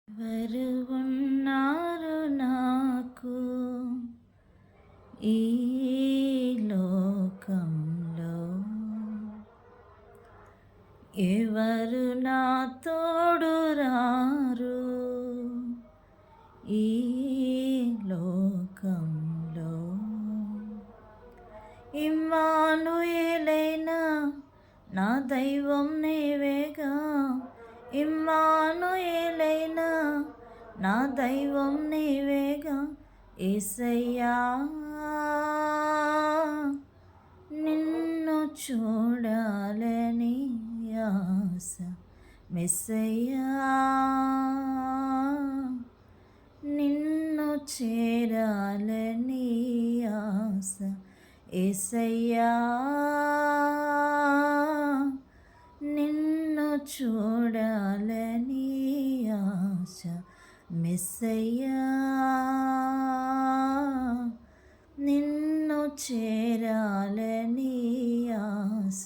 ఎవరు ఉన్నారు నాకు ఈ లోకంలో, ఎవరు నా తోడు రారు ఈ లోకంలో. ఇమ్మానుయేలైనా నా దైవం నీవేగా, ఇమ్మానుయేలైనా నా దైవం నీవేగా. యేసయ్యా నిన్ను చూడాలని ఆశ, మెస్సయ్యా నిన్ను చేరాలని ఆశ. యేసయ్యా నిన్ను చూడాలని ఆశ, మెస్సయ్యా నిన్ను చేరాలని ఆశ.